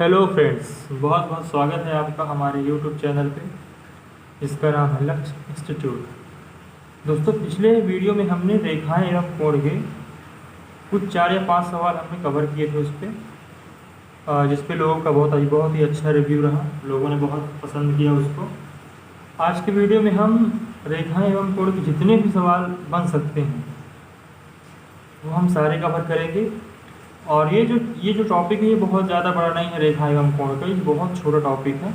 Hello friends, बहुत बहुत स्वागत है आपका हमारे यूट्यूब चैनल पे। इसका नाम है लक्ष्य इंस्टीट्यूट। दोस्तों, पिछले वीडियो में हमने रेखाएं एवं कोण के कुछ 4 या 5 सवाल हमने कवर किए थे उस पर, जिस पे लोगों का बहुत ही अच्छा रिव्यू रहा। लोगों ने बहुत पसंद किया उसको। आज के वीडियो में हम रेखाएं एवं कोण के जितने भी सवाल बन सकते हैं वो हम सारे कवर करेंगे। और ये जो टॉपिक है ये बहुत ज़्यादा बड़ा नहीं है रेखा एवं कोण का, ये बहुत छोटा टॉपिक है।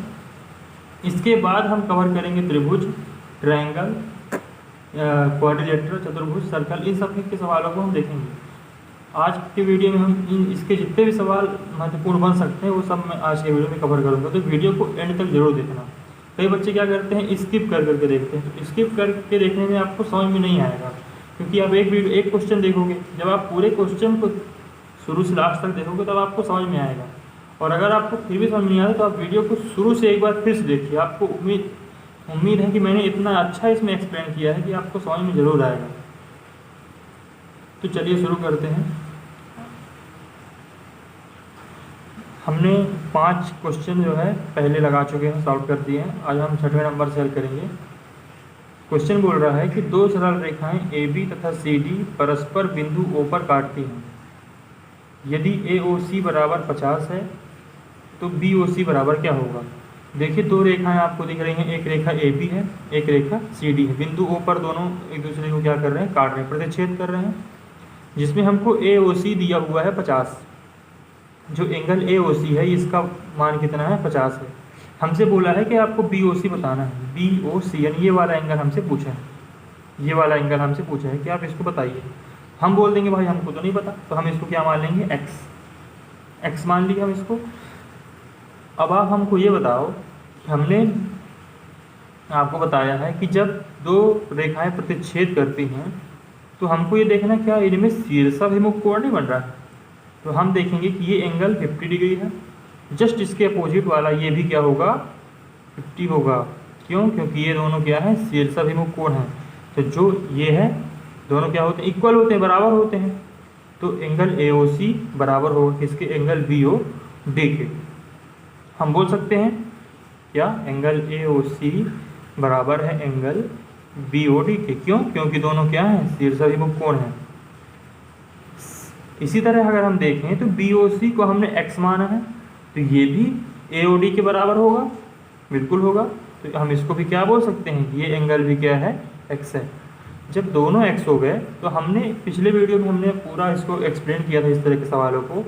इसके बाद हम कवर करेंगे त्रिभुज, ट्रायंगल, क्वाड्रिलेटरल, चतुर्भुज, सर्कल। इन सब के सवालों को हम देखेंगे। आज के वीडियो में हम इसके जितने भी सवाल महत्वपूर्ण बन सकते हैं वो सब मैं आज के वीडियो में कवर करूँगा, तो वीडियो को एंड तक जरूर देखना। कई बच्चे क्या करते हैं, स्किप कर करके देखते हैं, तो स्किप करके देखने में आपको समझ में नहीं आएगा, क्योंकि आप एक क्वेश्चन देखोगे। जब आप पूरे क्वेश्चन को शुरू से लास्ट तक देखोगे तब आपको समझ में आएगा। और अगर आपको फिर भी समझ नहीं आता तो आप वीडियो को शुरू से एक बार फिर से देखिए। आपको उम्मीद है कि मैंने इतना अच्छा इसमें एक्सप्लेन किया है कि आपको समझ में ज़रूर आएगा। तो चलिए शुरू करते हैं। हमने 5 क्वेश्चन जो है पहले लगा चुके हैं, सॉल्व कर दिए हैं। आज हम 6वें नंबर से हल करेंगे। क्वेश्चन बोल रहा है कि 2 सरल रेखाएं AB तथा CD परस्पर बिंदु O पर काटती हैं। यदि AOC बराबर 50 है तो BOC बराबर क्या होगा। देखिए, 2 रेखाएं आपको दिख रही हैं, एक रेखा AB है, एक रेखा CD है। बिंदु O पर दोनों एक दूसरे को क्या कर रहे हैं, काट रहे हैं, प्रतिच्छेद कर रहे हैं, जिसमें हमको AOC दिया हुआ है 50। जो एंगल AOC है इसका मान कितना है, 50 है। हमसे बोला है कि आपको BOC बताना है। BOC यानी ये वाला एंगल हमसे पूछा है, ये वाला एंगल हमसे पूछा है कि आप इसको बताइए। हम बोल देंगे भाई हमको तो नहीं पता, तो हम इसको क्या मान लेंगे, x मान लिया हम इसको। अब आप हमको ये बताओ कि हमने आपको बताया है कि जब 2 रेखाएं प्रतिच्छेद करती हैं तो हमको ये देखना क्या इनमें शीर्षाभिमुख कोण नहीं बन रहा है। तो हम देखेंगे कि ये एंगल 50 डिग्री है, जस्ट इसके अपोजिट वाला ये भी क्या होगा, 50 होगा। क्यों? क्योंकि ये दोनों क्या है, शीर्षाभिमुख कोण है। तो जो ये है दोनों क्या होते हैं, इक्वल होते हैं, बराबर होते हैं। तो एंगल AOC बराबर होगा किसके, एंगल BOD के। हम बोल सकते हैं क्या, एंगल AOC बराबर है एंगल BOD के। क्यों? क्योंकि दोनों क्या हैं, शीर्षाभिमुख कोण हैं। इसी तरह अगर हम देखें तो BOC को हमने x माना है, तो ये भी AOD के बराबर होगा, बिल्कुल होगा। तो हम इसको भी क्या बोल सकते हैं, ये एंगल भी क्या है, x है। जब दोनों x हो गए तो हमने पिछले वीडियो में हमने पूरा इसको एक्सप्लेन किया था इस तरह के सवालों को,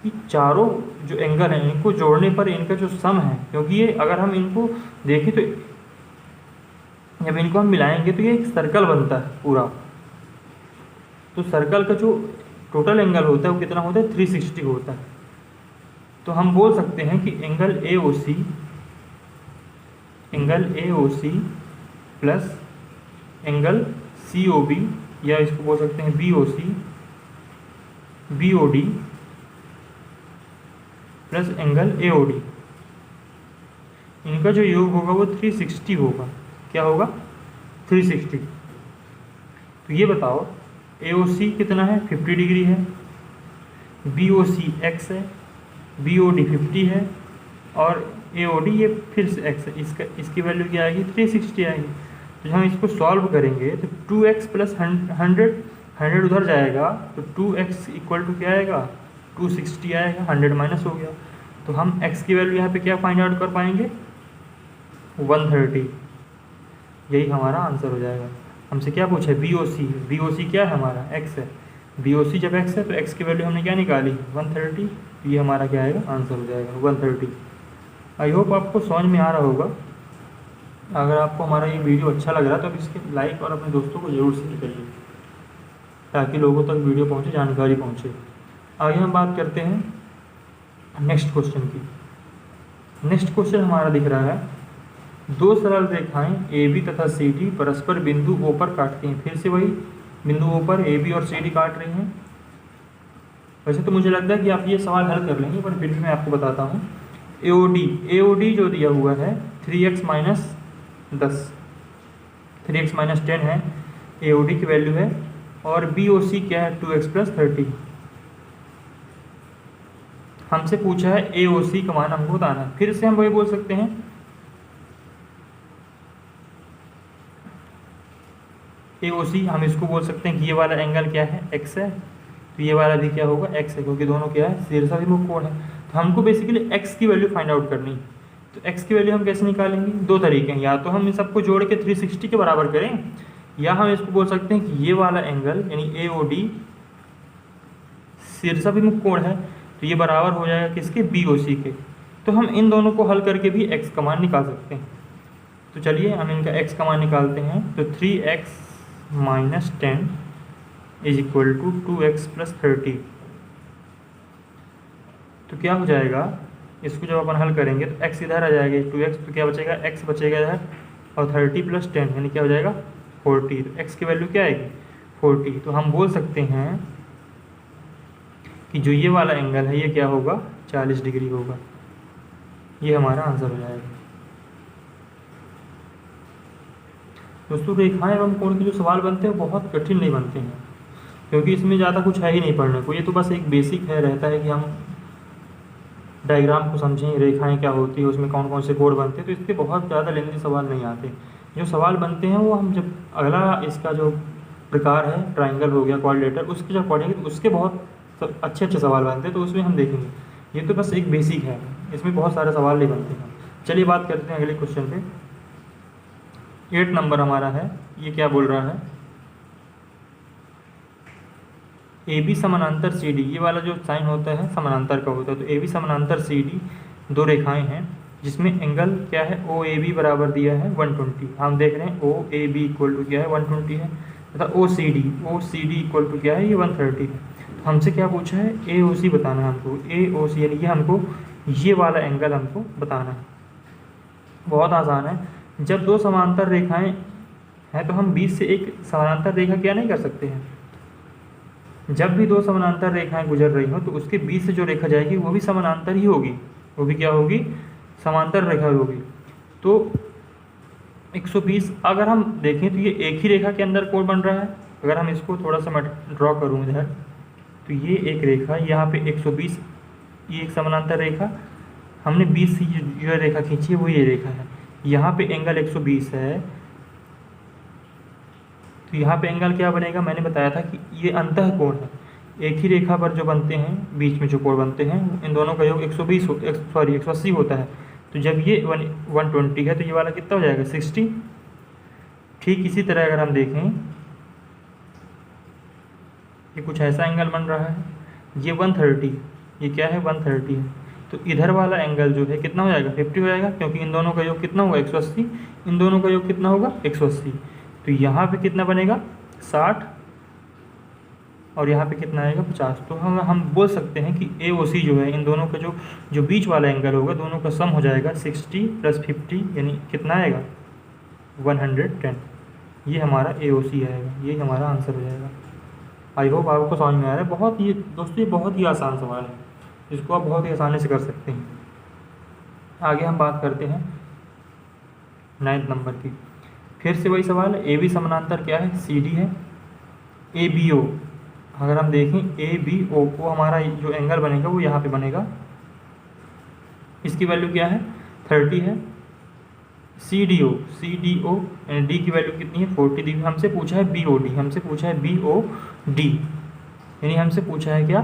कि चारों जो एंगल हैं इनको जोड़ने पर इनका जो सम है, क्योंकि ये अगर हम इनको देखें तो जब इनको हम मिलाएंगे तो ये एक सर्कल बनता है पूरा। तो सर्कल का जो टोटल एंगल होता है वो कितना होता है, 360 होता है। तो हम बोल सकते हैं कि angle AOC plus angle COB, या इसको बोल सकते हैं BOD प्लस एंगल AOD, इनका जो योग होगा वो 360 होगा। क्या होगा, 360। तो ये बताओ AOC कितना है, 50 डिग्री है, BOC x है, BOD 50 है, और AOD ये फिर से x है। इसकी वैल्यू क्या आएगी, 360 आएगी। तो हम इसको सॉल्व करेंगे तो 2x प्लस 100 उधर जाएगा, तो 2x इक्वल टू क्या आएगा, 260 आएगा, 100 माइनस हो गया। तो हम x की वैल्यू यहाँ पे क्या फाइंड आउट कर पाएंगे, 130। यही हमारा आंसर हो जाएगा। हमसे क्या पूछा है, BOC क्या है हमारा, x है। BOC जब x है तो x की वैल्यू हमने क्या निकाली, 130। ये हमारा क्या आएगा, आंसर हो जाएगा 130। आई होप आपको समझ में आ रहा होगा। अगर आपको हमारा ये वीडियो अच्छा लग रहा है तो आप इसके लाइक और अपने दोस्तों को ज़रूर शेयर करिए, ताकि लोगों तक वीडियो पहुंचे, जानकारी पहुंचे। आगे हम बात करते हैं नेक्स्ट क्वेश्चन की। नेक्स्ट क्वेश्चन हमारा दिख रहा है, 2 सरल रेखाएं AB तथा CD परस्पर बिंदु O पर काटती हैं। फिर से वही बिंदु O पर AB और CD काट रही हैं। वैसे तो मुझे लगता है कि आप ये सवाल हल कर लेंगे, पर फिर भी मैं आपको बताता हूँ। AOD जो दिया हुआ है 3x माइनस 10, 3x माइनस 10 है, AOD की वैल्यू है। और BOC क्या है, 2x प्लस 30। हमसे पूछा है AOC का मान हमको बताना है। फिर से हम वही बोल सकते हैं AOC, हम इसको बोल सकते हैं कि ये वाला एंगल क्या है, x है, तो ये वाला भी क्या होगा, x है, क्योंकि दोनों क्या है, शीर्षाभिमुख कोण है। तो हमको बेसिकली x की वैल्यू फाइंड आउट करनी है। तो x की वैल्यू हम कैसे निकालेंगे, दो तरीके हैं, या तो हम इन सबको जोड़ के 360 के बराबर करें, या हम इसको बोल सकते हैं कि ये वाला एंगल यानी AOD शीर्षाभिमुख कोण है, तो ये बराबर हो जाएगा किसके, BOC के। तो हम इन दोनों को हल करके भी x का मान निकाल सकते हैं। तो चलिए हम इनका x का मान निकालते हैं। तो 3x minus 10 is equal to 2x plus 30। तो क्या हो जाएगा, इसको जब अपन हल करेंगे तो x इधर आ जाएगा 2x, तो क्या बचेगा, x बचेगा इधर, और 30 प्लस 10 यानी क्या हो जाएगा 40। तो x की वैल्यू क्या आएगी 40। तो हम बोल सकते हैं कि जो ये वाला एंगल है ये क्या होगा 40 डिग्री होगा। ये हमारा आंसर हो जाएगा। दोस्तों रेखाएं एवं कोण के जो सवाल बनते हैं बहुत कठिन नहीं बनते हैं, क्योंकि इसमें ज़्यादा कुछ है ही नहीं पढ़ने को। ये तो बस एक बेसिक है, रहता है कि हम डायग्राम को समझें, रेखाएं क्या होती है, उसमें कौन कौन से कोण बनते हैं। तो इसके बहुत ज़्यादा लेंथी सवाल नहीं आते। जो सवाल बनते हैं वो हम जब अगला इसका जो प्रकार है ट्राइंगल हो गया, क्वाड्रिलेटरल, उसके जब पढ़ेंगे तो उसके बहुत अच्छे अच्छे सवाल बनते हैं, तो उसमें हम देखेंगे। ये तो बस एक बेसिक है, इसमें बहुत सारे सवाल नहीं बनते हैं। चलिए बात करते हैं अगले क्वेश्चन पे। 8 नंबर हमारा है। ये क्या बोल रहा है, AB समानांतर CD, ये वाला जो साइन होता है समानांतर का होता है। तो AB समानांतर CD दो रेखाएं हैं जिसमें एंगल क्या है OAB बराबर दिया है 120। हम देख रहे हैं OAB इक्वल टू क्या है 120 है, तथा OCD इक्वल टू क्या है ये 130 है। तो हमसे क्या पूछा है AOC बताना है हमको, AOC यानी कि हमको ये वाला एंगल हमको बताना है। बहुत आसान है, जब दो समांतर रेखाएं हैं तो हम बीच से एक समानांतर रेखा क्या नहीं कर सकते हैं। जब भी दो समानांतर रेखाएं गुजर रही हो तो उसके बीच से जो रेखा जाएगी वो भी समानांतर ही होगी, वो भी क्या होगी, समांतर रेखा होगी। तो 120 अगर हम देखें तो ये एक ही रेखा के अंदर कोण बन रहा है। अगर हम इसको थोड़ा सा मैं ड्रॉ करूँ इधर, तो ये एक रेखा, यहाँ पे 120, ये एक समानांतर रेखा, हमने 20 से जो रेखा खींची है वो ये रेखा है। यहाँ पे एंगल 120 है, तो यहाँ पे एंगल क्या बनेगा, मैंने बताया था कि ये अंतः कोण है। एक ही रेखा पर जो बनते हैं, बीच में जो कोण बनते हैं, इन दोनों का योग 180 होता है। तो जब ये 120 है तो ये वाला कितना हो जाएगा 60। ठीक इसी तरह अगर हम देखें, ये कुछ ऐसा एंगल बन रहा है, ये 130, ये क्या है 130 है। तो इधर वाला एंगल जो है कितना हो जाएगा 50 हो जाएगा, क्योंकि इन दोनों का योग कितना होगा 180, इन दोनों का योग कितना होगा 180। तो यहाँ पे कितना बनेगा 60, और यहाँ पे कितना आएगा 50। तो हम बोल सकते हैं कि AOC जो है इन दोनों का जो बीच वाला एंगल होगा, दोनों का सम हो जाएगा 60 प्लस 50 यानी कितना आएगा 110। ये हमारा AOC आएगा, ये हमारा आंसर हो जाएगा। आई होप आपको समझ में आ रहा है। बहुत ही दोस्तों ये बहुत ही आसान सवाल है, इसको आप बहुत ही आसानी से कर सकते हैं। आगे हम बात करते हैं 9 नंबर की। फिर से वही सवाल है, AB समानांतर क्या है CD है, ABO अगर हम देखें ABO को हमारा जो एंगल बनेगा वो यहाँ पे बनेगा, इसकी वैल्यू क्या है 30 है। CDO D की वैल्यू कितनी है 40 दी। हमसे पूछा है BOD, हमसे पूछा है BOD यानी हमसे पूछा है क्या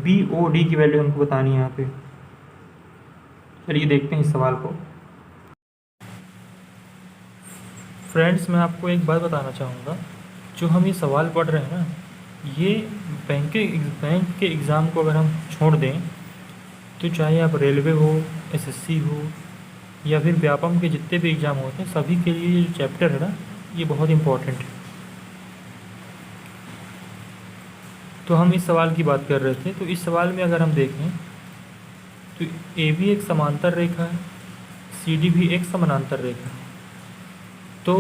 BOD की वैल्यू हमको बतानी है यहाँ पे। चलिए देखते हैं इस सवाल को। फ्रेंड्स मैं आपको एक बात बताना चाहूँगा, जो हम ये सवाल पढ़ रहे हैं ना, ये बैंक के एग्ज़ाम को अगर हम छोड़ दें तो चाहे आप रेलवे हो, SSC हो, या फिर व्यापम के जितने भी एग्ज़ाम होते हैं, सभी के लिए ये जो चैप्टर है ना ये बहुत इम्पोर्टेंट है। तो हम इस सवाल की बात कर रहे थे। तो इस सवाल में अगर हम देखें तो AB एक समांतर रेखा है, CD भी एक समानांतर रेखा है। तो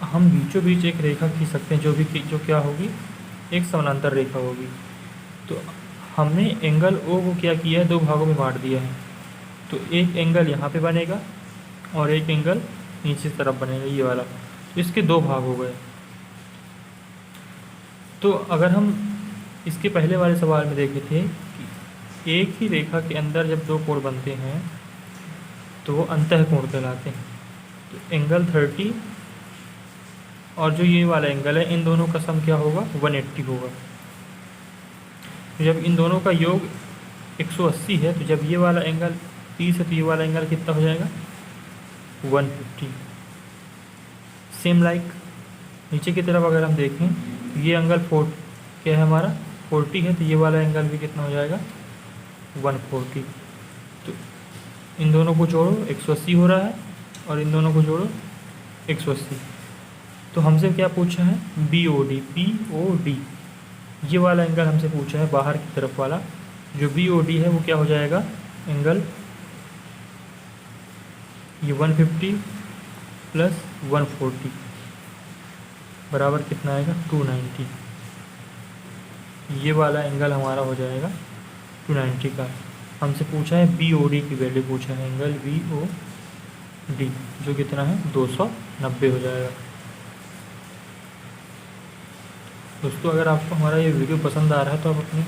हम बीचों बीच एक रेखा खींच सकते हैं जो क्या होगी एक समानांतर रेखा होगी। तो हमने एंगल O को क्या किया है, दो भागों में बांट दिया है। तो एक एंगल यहाँ पे बनेगा और एक एंगल नीचे की तरफ बनेगा, ये वाला। तो इसके दो भाग हो गए। तो अगर हम इसके पहले वाले सवाल में देखे थे कि एक ही रेखा के अंदर जब दो कोण बनते हैं तो वो अंतःकोण कहलाते हैं। तो एंगल 30 और जो ये वाला एंगल है, इन दोनों का सम क्या होगा, 180 होगा। तो जब इन दोनों का योग 180 है, तो जब ये वाला एंगल 30 है तो ये वाला एंगल कितना हो जाएगा, 150। सेम लाइक नीचे की तरफ अगर हम देखें तो ये एंगल क्या है हमारा, 40 है, तो ये वाला एंगल भी कितना हो जाएगा, 140। तो इन दोनों को जोड़ो, 180 हो रहा है, और इन दोनों को जोड़ो 180। तो हमसे क्या पूछा है, BOD ये वाला एंगल हमसे पूछा है, बाहर की तरफ वाला। जो BOD है वो क्या हो जाएगा, एंगल ये 150 प्लस 140 बराबर कितना आएगा, 290। ये वाला एंगल हमारा हो जाएगा 290 का। हमसे पूछा है BOD की वैल्यू पूछा है, एंगल BOD जो कितना है, 290 हो जाएगा। दोस्तों अगर आपको हमारा ये वीडियो पसंद आ रहा है तो आप अपने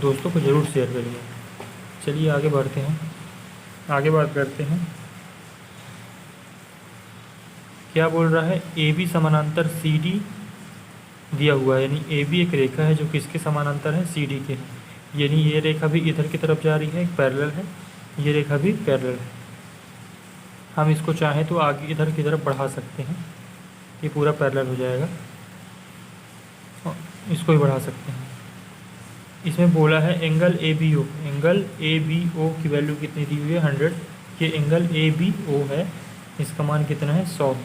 दोस्तों को ज़रूर शेयर करिए। चलिए आगे बढ़ते हैं, आगे बात करते हैं। क्या बोल रहा है, AB समानांतर CD दिया हुआ है, यानी AB एक रेखा है जो किसके समानांतर है, CD के, यानी ये रेखा भी इधर की तरफ जा रही है, एक पैरेलल है, ये रेखा भी पैरेलल है। हम इसको चाहें तो आगे इधर की तरफ बढ़ा सकते हैं, ये पूरा पैरेलल हो जाएगा, इसको भी बढ़ा सकते हैं। इसमें बोला है एंगल ABO की वैल्यू कितनी दी हुई है, 100। ये एंगल ABO है, इसका मान कितना है, 100।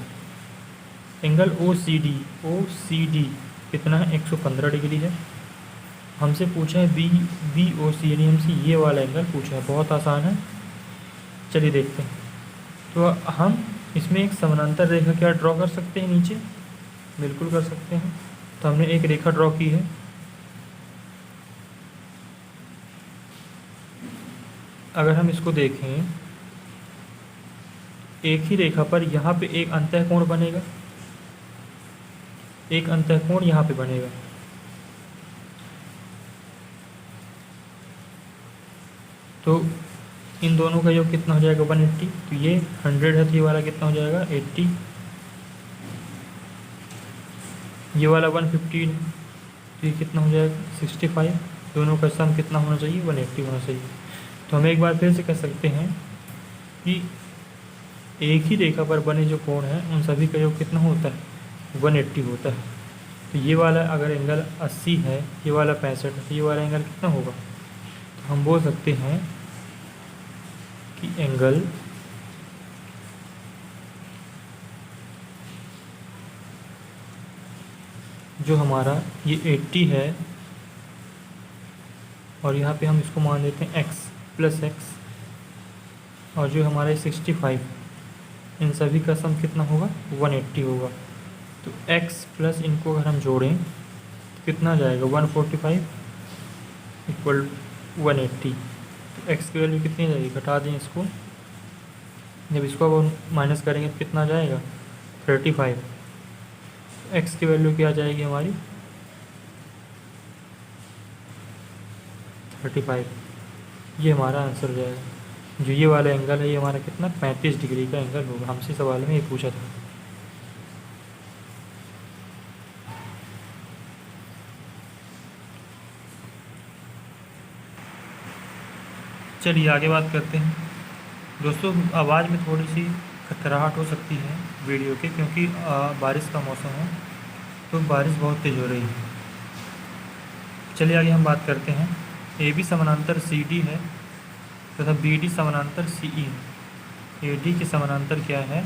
एंगल OCD कितना है, 115 डिग्री है। हमसे पूछा है BOC, यानी हमसे ये वाला एंगल पूछा है, बहुत आसान है। चलिए देखते हैं। तो हम इसमें एक समानांतर रेखा क्या ड्रॉ कर सकते हैं, नीचे बिल्कुल कर सकते हैं। तो हमने एक रेखा ड्रॉ की है, अगर हम इसको देखें, एक ही रेखा पर यहाँ पे एक अंतःकोण बनेगा, एक अंतःकोण यहाँ पे बनेगा। तो इन दोनों का योग कितना हो जाएगा, 180। तो ये 100 है, तो ये वाला कितना हो जाएगा, 80। ये वाला 150 है, तो ये कितना हो जाएगा, 65। दोनों का सम कितना होना चाहिए, 180 होना चाहिए। तो हम एक बार फिर से कह सकते हैं कि एक ही रेखा पर बने जो कोण हैं उन सभी का योग कितना होता है, 180 होता है। तो ये वाला अगर एंगल 80 है, ये वाला 65 है, तो ये वाला एंगल कितना होगा। तो हम बोल सकते हैं कि एंगल जो हमारा ये 80 है, और यहाँ पे हम इसको मान देते हैं x प्लस x, और जो हमारा 65, इन सभी का सम कितना होगा, 180 होगा। तो x प्लस इनको अगर हम जोड़ें तो कितना आ जाएगा, 145 इक्वल 180। तो x की वैल्यू कितनी आ जाएगी, घटा दें इसको, जब इसको अब माइनस करेंगे तो कितना आ जाएगा, 35। x की वैल्यू क्या आ जाएगी हमारी, 35। ये हमारा आंसर हो जाएगा। जो ये वाला एंगल है ये हमारा कितना, 35 डिग्री का एंगल होगा। हमसे सवाल में ये पूछा था। चलिए आगे बात करते हैं। दोस्तों आवाज़ में थोड़ी सी खतराहट हो सकती है वीडियो के, क्योंकि बारिश का मौसम है, तो बारिश बहुत तेज़ हो रही है। चलिए आगे हम बात करते हैं। AB समानांतर CD है तथा BD समानांतर CE है। AD के समानांतर क्या है,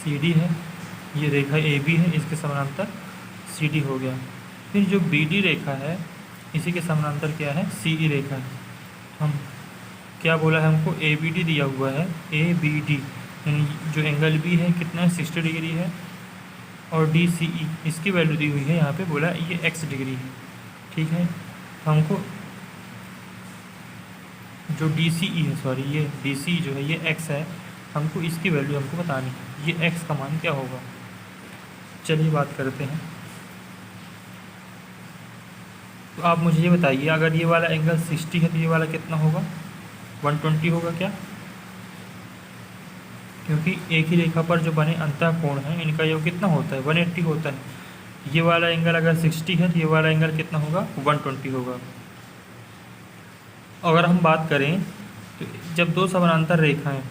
CD है। ये रेखा AB है, इसके समानांतर CD हो गया। फिर जो BD रेखा है इसी के समानांतर क्या है, CE रेखा है। हम क्या बोला है, हमको ABD दिया हुआ है, ABD यानी जो एंगल B है कितना है, 60 डिग्री है, और DCE इसकी वैल्यू दी हुई है, यहाँ पे बोला ये x डिग्री है, ठीक है। हमको जो DCE है, सॉरी ये DCE जो है ये x है, हमको इसकी वैल्यू हमको बतानी है, ये x का मान क्या होगा। चलिए बात करते हैं। तो आप मुझे ये बताइए, अगर ये वाला एंगल 60 है तो ये वाला कितना होगा? 120 होगा क्या? क्योंकि एक ही रेखा पर जो बने अंतः कोण हैं इनका योग कितना होता है? 180 होता है। ये वाला एंगल अगर 60 है तो ये वाला एंगल कितना होगा? 120 होगा। अगर हम बात करें तो जब दो समानांतर रेखाएं,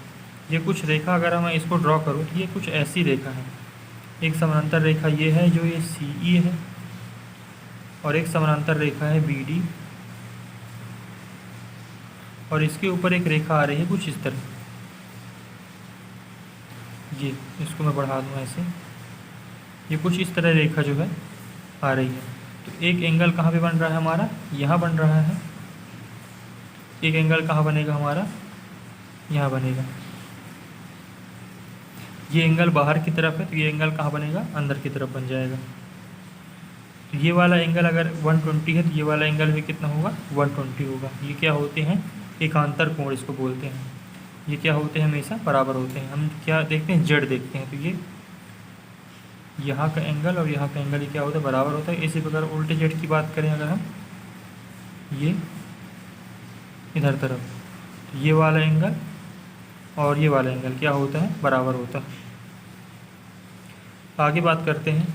ये कुछ रेखा अगर मैं इसको ड्रॉ करूं तो ये कुछ ऐसी रेखा है। एक समानांतर रेखा ये है जो ये CE है, और एक समानांतर रेखा है BD, और इसके ऊपर एक रेखा आ रही है कुछ इस तरह। ये इसको मैं बढ़ा दूँ ऐसे, ये कुछ इस तरह रेखा जो है आ रही है। तो एक एंगल कहाँ पे बन रहा है हमारा? यहाँ बन रहा है। एक एंगल कहाँ बनेगा हमारा? यहाँ बनेगा। ये एंगल बाहर की तरफ है तो ये एंगल कहाँ बनेगा? अंदर की तरफ बन जाएगा। तो ये वाला एंगल अगर 120 है तो ये वाला एंगल भी कितना होगा? 120 होगा। ये क्या होते हैं? एकांतर कोण इसको बोलते हैं। ये क्या होते हैं? हमेशा बराबर होते हैं। हम क्या देखते हैं? जेड देखते हैं। तो ये यहाँ का एंगल और यहाँ का एंगल ये क्या होता है? बराबर होता है। इसी प्रकार उल्टे जेड की बात करें अगर हम, ये इधर तरफ, तो ये वाला एंगल और ये वाला एंगल क्या होता है? बराबर होता है। आगे बात करते हैं।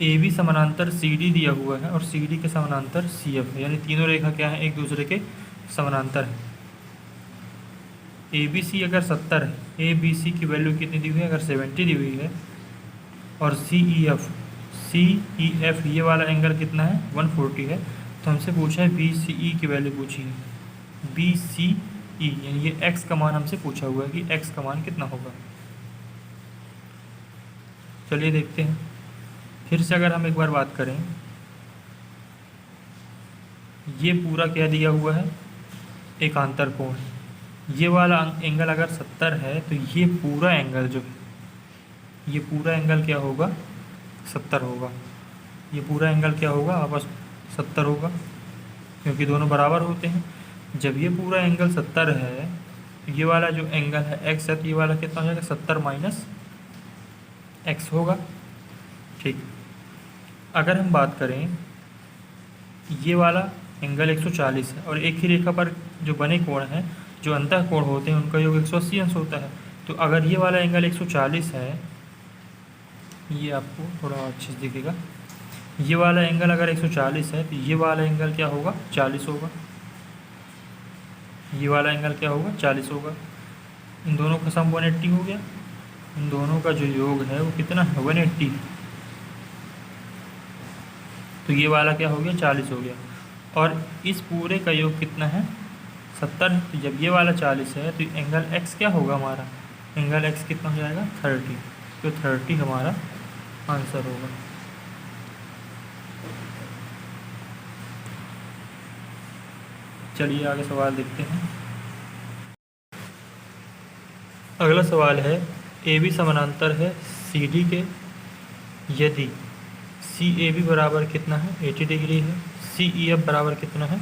AB समानांतर CD दिया हुआ है और CD के समानांतर CF है, यानी तीनों रेखा क्या है? एक दूसरे के समानांतर है। ABC अगर 70 है, ABC की वैल्यू कितनी दी हुई है? अगर 70 दी हुई है, और CEF ये वाला एंगल कितना है? 140 है। तो हमसे पूछा है BCE की वैल्यू पूछी है। BCE यानी ये x का मान हमसे पूछा हुआ है कि x का मान कितना होगा। चलिए देखते हैं। फिर से अगर हम एक बार बात करें, ये पूरा क्या दिया हुआ है? एकांतर कोण। ये वाला एंगल अगर 70 है तो ये पूरा एंगल जो है, ये पूरा एंगल क्या होगा? 70 होगा। ये पूरा एंगल क्या होगा? आपस 70 होगा, क्योंकि दोनों बराबर होते हैं। जब ये पूरा एंगल 70 है तो ये वाला जो एंगल है x है, तो ये वाला कितना हो जाएगा? 70 माइनस x होगा। ठीक। अगर हम बात करें, ये वाला एंगल 140 है और एक ही रेखा पर जो बने कोण हैं, जो अंतः कोण होते हैं, उनका योग 180 अंश होता है। तो अगर ये वाला एंगल 140 है, ये आपको थोड़ा अच्छे से दिखेगा, ये वाला एंगल अगर 140 है तो ये वाला एंगल क्या होगा? 40 होगा। ये वाला एंगल क्या होगा? 40 होगा। इन दोनों का सम 180 हो गया। इन दोनों का जो योग है वो कितना है? 180। तो ये वाला क्या हो गया? 40 हो गया। और इस पूरे का योग कितना है? 70 है। तो जब ये वाला 40 है तो एंगल x क्या होगा हमारा? एंगल x कितना हो जाएगा? 30। तो 30 हमारा आंसर होगा। चलिए आगे सवाल देखते हैं। अगला सवाल है, AB समानांतर है CD के, यदि CAB बराबर कितना है? 80 डिग्री है। CEF बराबर कितना है?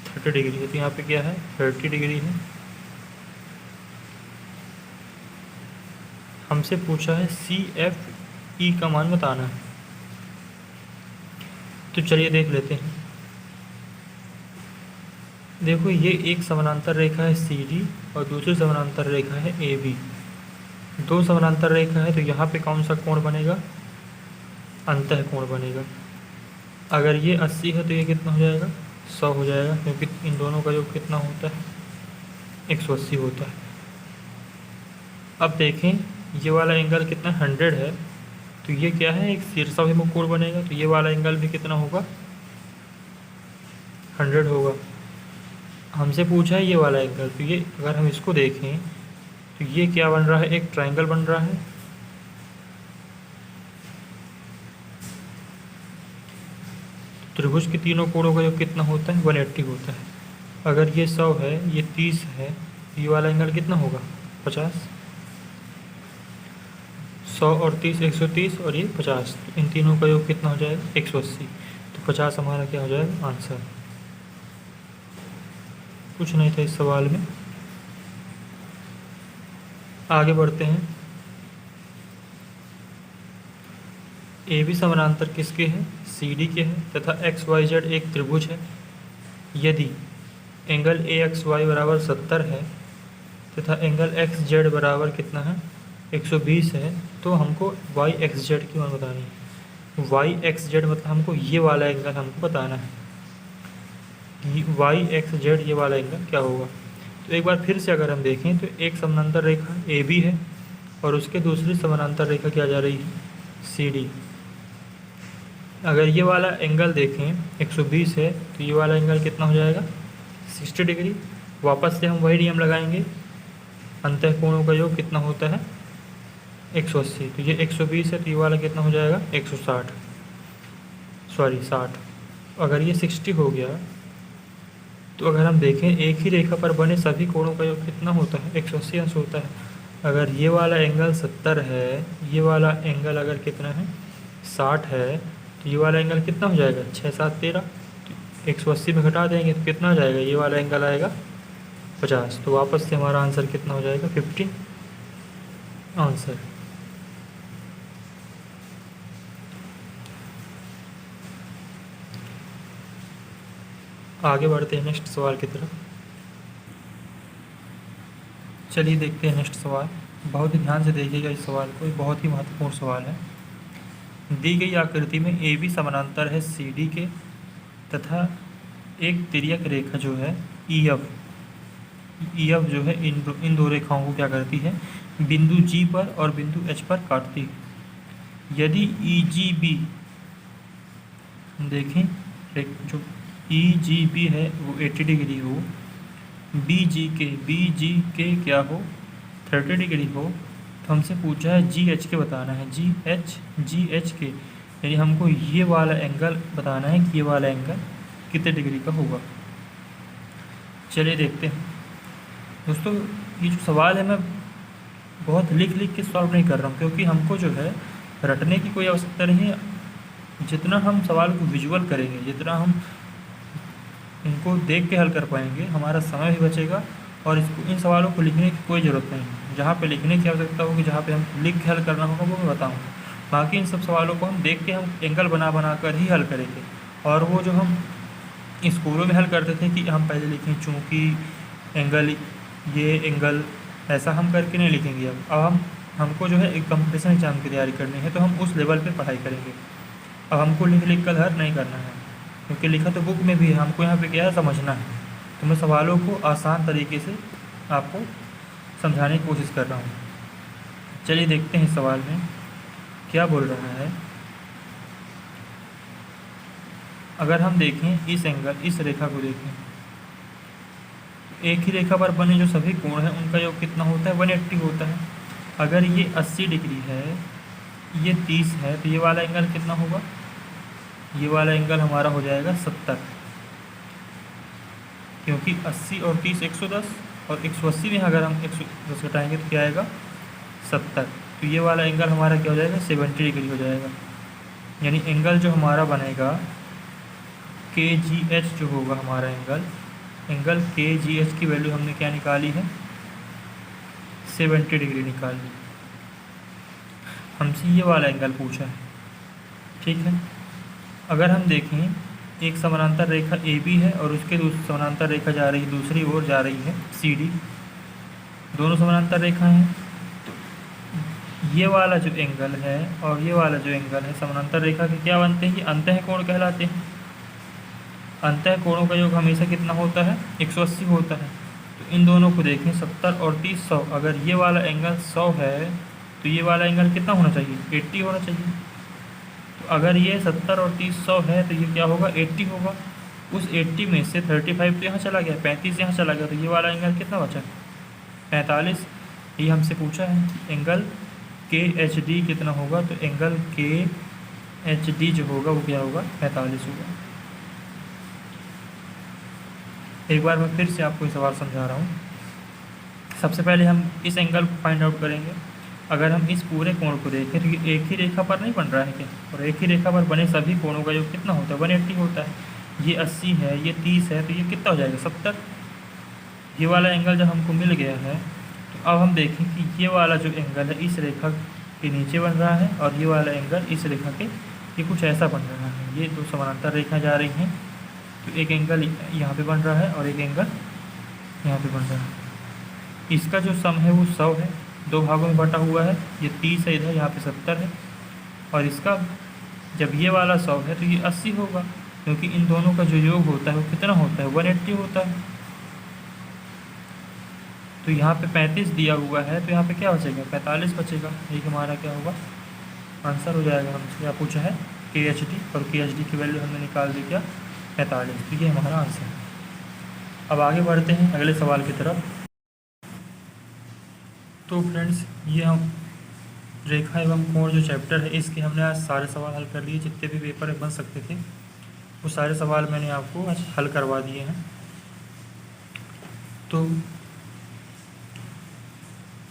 30 डिग्री है। तो यहाँ पे क्या है? 30 डिग्री है। हमसे पूछा है CFE का मान बताना है। तो चलिए देख लेते हैं। देखो, ये एक समानांतर रेखा है CD और दूसरी समानांतर रेखा है AB। दो समानांतर रेखा है तो यहाँ पे कौन सा कोण बनेगा? अंतः कोण बनेगा। अगर ये 80 है तो ये कितना हो जाएगा? 100 हो जाएगा, क्योंकि इन दोनों का योग कितना होता है? 180 होता है। अब देखें, ये वाला एंगल कितना? 100 है। तो ये क्या है? एक शीर्षाभिमुख कोण बनेगा। तो ये वाला एंगल भी कितना होगा? 100 होगा। हमसे पूछा है ये वाला एंगल, तो ये अगर हम इसको देखें तो ये क्या बन रहा है? एक ट्रायंगल बन रहा है। त्रिभुज के तीनों कोणों का योग कितना होता है? 180 होता है। अगर ये 100 है, ये 30 है, ये वाला एंगल कितना होगा? 50। 100 और 30 130, और ये 50। तो इन तीनों का योग कितना हो जाएगा? 180। तो 50 हमारा क्या हो जाएगा? आंसर। कुछ नहीं था इस सवाल में। आगे बढ़ते हैं। ए बी समानांतर किसके हैं? सी डी के हैं तथा एक्स वाई जेड एक त्रिभुज है। यदि एंगल ए एक्स वाई बराबर 70 है तथा एंगल एक्स जेड बराबर कितना है? 120 है, तो हमको वाई एक्स जेड की मान बतानी है। वाई एक्स जेड मतलब हमको ये वाला एंगल हमको बताना है कि वाई एक्स जेड ये वाला एंगल क्या होगा। तो एक बार फिर से अगर हम देखें तो एक समानांतर रेखा ए बी है और उसके दूसरी समानांतर रेखा क्या जा रही है? C d. अगर ये वाला एंगल देखें 120 है तो ये वाला एंगल कितना हो जाएगा? 60 डिग्री। वापस से हम वही नियम लगाएंगे, अंतःकोणों का योग कितना होता है? 180। तो ये 120 है तो ये वाला कितना हो जाएगा? 160, सॉरी 60। अगर ये 60 हो गया तो अगर हम देखें एक ही रेखा पर बने सभी कोणों का योग कितना होता है? 180 अंश होता है। अगर ये वाला एंगल 70 है, ये वाला एंगल अगर कितना है? 60 है, तो ये वाला एंगल कितना हो जाएगा? 6 7 13। तो 180 में घटा देंगे तो कितना हो जाएगा? ये वाला एंगल आएगा 50। तो वापस से हमारा आंसर कितना हो जाएगा? 50 आंसर। आगे बढ़ते हैं नेक्स्ट सवाल की तरफ। चलिए देखते हैं नेक्स्ट सवाल। बहुत ही ध्यान से देखिएगा इस सवाल को, बहुत ही महत्वपूर्ण सवाल है। दी गई आकृति में ए बी समानांतर है सी डी के तथा एक तिर्यक रेखा जो है ई एफ जो है इन दो रेखाओं को क्या करती है? बिंदु जी पर और बिंदु एच पर काटती है। यदि ई जी बी देखें, जो ई जी बी है वो 80 डिग्री हो, बी जी के क्या हो? 30 डिग्री हो, तो हमसे पूछा है जी एच के बताना है। जी एच के यानी हमको ये वाला एंगल बताना है कि ये वाला एंगल कितने डिग्री का होगा। चलिए देखते हैं दोस्तों। ये जो सवाल है मैं बहुत लिख के सॉल्व नहीं कर रहा हूँ, क्योंकि हमको जो है रटने की कोई आवश्यकता नहीं है। जितना हम सवाल को विजुअल करेंगे, जितना हम इनको देख के हल कर पाएंगे, हमारा समय भी बचेगा और इन सवालों को लिखने की कोई ज़रूरत नहीं है। जहाँ पे लिखने की आवश्यकता होगी, जहाँ पे हम लिख के हल करना होगा, वो मैं बताऊँगा। बाकी इन सब सवालों को हम देख के हम एंगल बना कर ही हल करेंगे। और वो जो हम स्कूलों में हल करते थे कि हम पहले लिखें चूँकि एंगल, ये एंगल, ऐसा हम करके नहीं लिखेंगे। अब हमको जो है एक कंपटीशन एग्जाम की तैयारी करनी है, तो हम उस लेवल पे पढ़ाई करेंगे। अब हमको लिख कर हल नहीं करना है, क्योंकि लिखा तो बुक में भी है, हमको यहाँ पे क्या है? समझना है। तो मैं सवालों को आसान तरीके से आपको समझाने की कोशिश कर रहा हूँ। चलिए देखते हैं सवाल में क्या बोल रहा है। अगर हम देखें इस एंगल, इस रेखा को देखें, एक ही रेखा पर बने जो सभी कोण हैं उनका योग कितना होता है? 180 होता है। अगर ये 80 डिग्री है, ये 30 है, तो ये वाला एंगल कितना होगा? ये वाला एंगल हमारा हो जाएगा 70, क्योंकि 80 और 30 110, और 180 में अगर हम 110 घटाएंगे तो क्या आएगा? 70। तो ये वाला एंगल हमारा क्या हो जाएगा? 70 डिग्री हो जाएगा। यानी एंगल जो हमारा बनेगा के जी एच जो होगा हमारा एंगल के जी एच की वैल्यू हमने क्या निकाली है? 70 डिग्री निकाली। हमसे ये वाला एंगल पूछा है, ठीक है। अगर हम देखें एक समानांतर रेखा ए बी है और उसके दूसरी समानांतर रेखा जा रही है, दूसरी ओर जा रही है सी डी, दोनों समानांतर रेखा हैं। तो ये वाला जो एंगल है और ये वाला जो एंगल है समानांतर रेखा के क्या बनते हैं? ये अंतःकोण कहलाते हैं। अंतःकोणों का योग हमेशा कितना होता है? 180 होता है। तो इन दोनों को देखें, 70 और 30 100। अगर ये वाला एंगल 100 है तो ये वाला एंगल कितना होना चाहिए? 80 होना चाहिए। तो अगर ये 70 और 30 100 है तो ये क्या होगा? 80 होगा। उस 80 में से 35 तो यहाँ चला गया, 35 यहाँ चला गया, तो ये वाला एंगल कितना बचा? 45। ये हमसे पूछा है एंगल के एच डी कितना होगा, तो एंगल के एच डी जो होगा वो क्या होगा? 45 होगा। एक बार मैं फिर से आपको ये सवाल समझा रहा हूँ। सबसे पहले हम इस एंगल को फाइंड आउट करेंगे। अगर हम इस पूरे कोण को देखें तो ये एक ही रेखा पर नहीं बन रहा है क्या? और एक ही रेखा पर बने सभी कोणों का योग कितना होता है? 180 होता है। ये 80 है, ये 30 है, तो ये कितना हो जाएगा? 70। ये वाला एंगल जब हमको मिल गया है तो अब हम देखें कि ये वाला जो एंगल है इस रेखा ये नीचे बन रहा है और ये वाला एंगल इस रेखा के ये कुछ ऐसा बन रहा है। ये दो समानांतर रेखा जा रही हैं, तो एक एंगल यहाँ पे बन रहा है और एक एंगल यहाँ पे बन रहा है। इसका जो सम है वो 100 है, दो भागों में बटा हुआ है। ये 30 है इधर, यहाँ पे 70 है। और इसका जब ये वाला 100 है तो ये 80 होगा, क्योंकि इन दोनों का जो योग होता है वो कितना होता है, 180 होता है। तो यहाँ पे 35 दिया हुआ है, तो यहाँ पे क्या बचेगा, 45 बचेगा। ये हमारा क्या होगा, आंसर हो जाएगा। हमसे क्या पूछा है, KHD, और KHD की वैल्यू हमने निकाल दी क्या, 45। तो ये हमारा आंसर है। अब आगे बढ़ते हैं अगले सवाल की तरफ। तो फ्रेंड्स, ये हम रेखा एवं कोण जो चैप्टर है इसके हमने आज सारे सवाल हल कर लिए। जितने भी पेपर बन सकते थे वो सारे सवाल मैंने आपको आज हल करवा दिए हैं। तो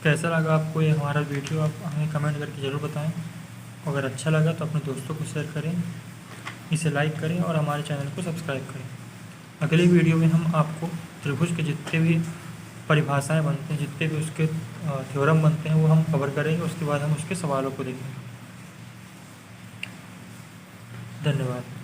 कैसा लगा आपको ये हमारा वीडियो, आप हमें कमेंट करके ज़रूर बताएं। अगर अच्छा लगा तो अपने दोस्तों को शेयर करें, इसे लाइक करें और हमारे चैनल को सब्सक्राइब करें। अगले वीडियो में हम आपको त्रिभुज के जितने भी परिभाषाएं बनते हैं, जितने भी उसके थ्योरम बनते हैं वो हम कवर करेंगे। उसके बाद हम उसके सवालों को देखेंगे। धन्यवाद।